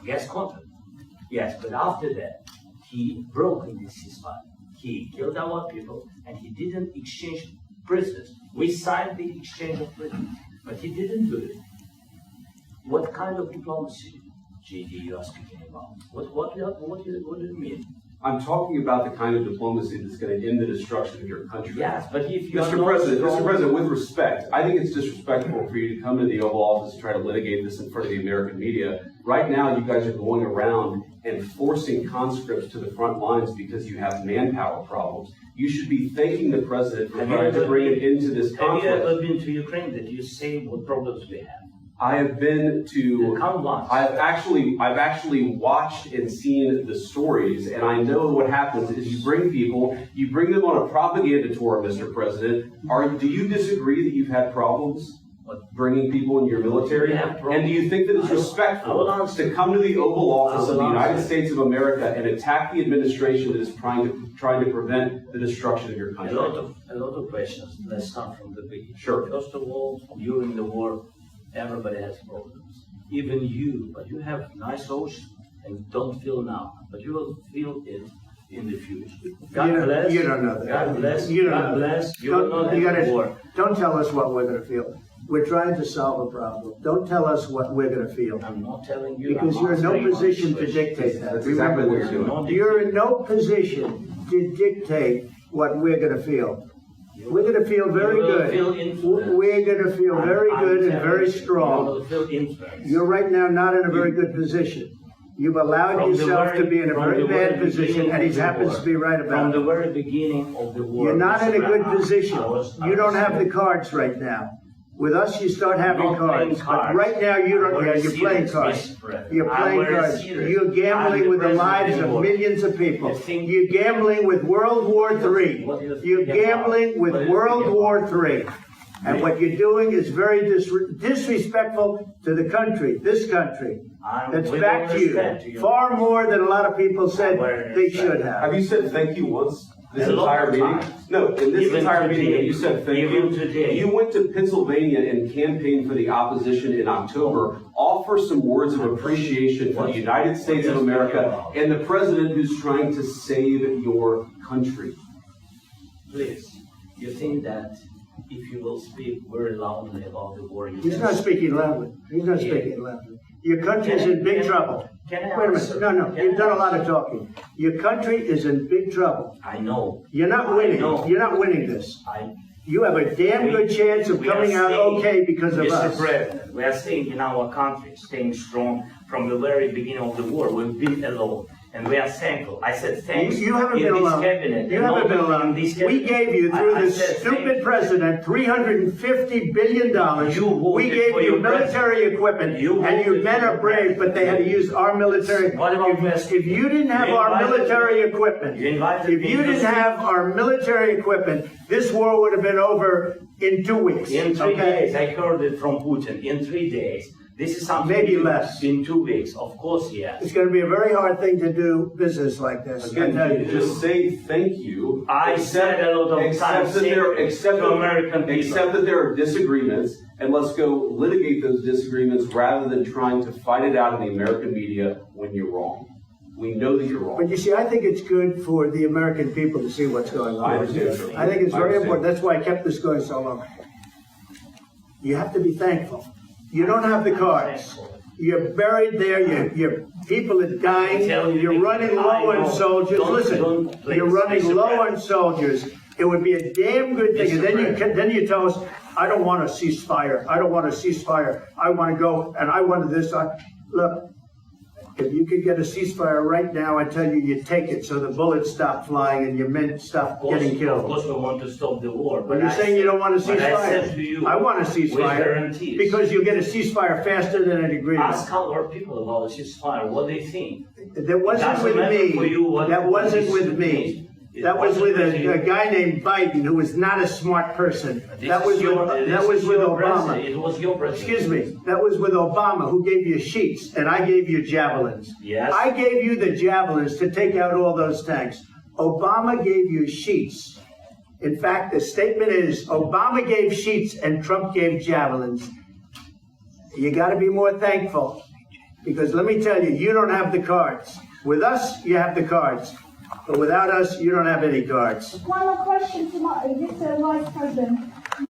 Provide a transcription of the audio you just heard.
gas contract. Yes, but after that, he broke in this ceasefire. He killed our people, and he didn't exchange prisoners. We signed the exchange of prisoners, but he didn't do it. What kind of diplomacy, JD, you are speaking about? What do you mean? I'm talking about the kind of diplomacy that's going to end the destruction of your country. Yes, but if you Mr. President, with respect, I think it's disrespectful for you to come to the Oval Office and try to litigate this in front of the American media. Right now, you guys are going around and forcing conscripts to the front lines because you have manpower problems. You should be thanking the President for trying to bring it into this conflict. Have you ever been to Ukraine? Did you say what problems we have? I have been to. I've actually watched and seen the stories, and I know what happens is you bring them on a propaganda tour, Mr. President. Do you disagree that you've had problems bringing people in your military? And do you think that it's respectful to come to the Oval Office of the United States of America and attack the administration that is trying to prevent the destruction of your country? A lot of questions. Let's start from the beginning. Sure. First of all, during the war, everybody has problems. Even you, but you have nice ocean and don't feel now, but you will feel it in the future. God bless. You don't know that. God bless. You don't God know bless. That. You will not have war. Don't tell us what we're going to feel. We're trying to solve a problem. Don't tell us what we're going to feel. I'm not telling you. Because you're in no position to dictate that. That's exactly what you're doing. You're in no position to dictate what we're going to feel. We're going to feel very good. We're going to feel very good and very strong. You're right now not in a very good position. You've allowed yourself to be in a very bad position, and he happens to be right about it. From the very beginning of the war. You're not in a good position. You don't have the cards right now. With us, you start having cards. But right now, you don't. Yeah, you're playing cards. You're playing cards. You're gambling with the lives of millions of people. You're gambling with World War III. You're gambling with World War III. And what you're doing is very disrespectful to the country, this country. That's back to you. Far more than a lot of people said they should have. Have you said thank you once? This entire meeting? No, in this entire meeting, you said thank you. You went to Pennsylvania and campaigned for the opposition in October. Offer some words of appreciation for the United States of America and the president who's trying to save your country. Please, you think that if you will speak very loudly about the war, he's not speaking loudly. He's not speaking loudly. Your country is in big trouble. Wait a minute. No. You've done a lot of talking. Your country is in big trouble. I know. You're not winning. You're not winning this. You have a damn good chance of coming out okay because of us. Mr. President, we are staying in our country, staying strong from the very beginning of the war. We've been alone. And we are thankful. I said thanks. You haven't been alone. You haven't been alone. We gave you, through this stupid president, $350 billion. We gave you military equipment, and your men are brave, but they had to use our military. If you didn't have our military equipment, this war would have been over in 2 weeks. In 3 days, I heard it from Putin. In 3 days. This is something maybe less. In 2 weeks, of course, yes. It's going to be a very hard thing to do business like this. Again, just say thank you. I said a lot of times to American people. Except that there are disagreements, and let's go litigate those disagreements rather than trying to fight it out in the American media when you're wrong. We know that you're wrong. But you see, I think it's good for the American people to see what's going on. I think it's very important. That's why I kept this going so long. You have to be thankful. You don't have the cards. You're buried there. Your people are dying. You're running low on soldiers. Listen, you're running low on soldiers. It would be a damn good thing. And then you tell us, I don't want a ceasefire. I don't want a ceasefire. I want to go and I want this. Look, if you could get a ceasefire right now, I tell you, you take it so the bullets stop flying and your men stop getting killed. Of course, we want to stop the war. But you're saying you don't want a ceasefire. I said to you, I want a ceasefire because you'll get a ceasefire faster than an agreement. Ask our people about a ceasefire, what they think. That wasn't with me. That wasn't with me. That was with a guy named Biden, who was not a smart person. That was with Obama. It was your president. Excuse me. That was with Obama, who gave you sheets, and I gave you javelins. Yes. I gave you the javelins to take out all those tanks. Obama gave you sheets. In fact, the statement is Obama gave sheets and Trump gave javelins. You got to be more thankful. Because let me tell you, you don't have the cards. With us, you have the cards. But without us, you don't have any cards. One more question to Mr. Vice President.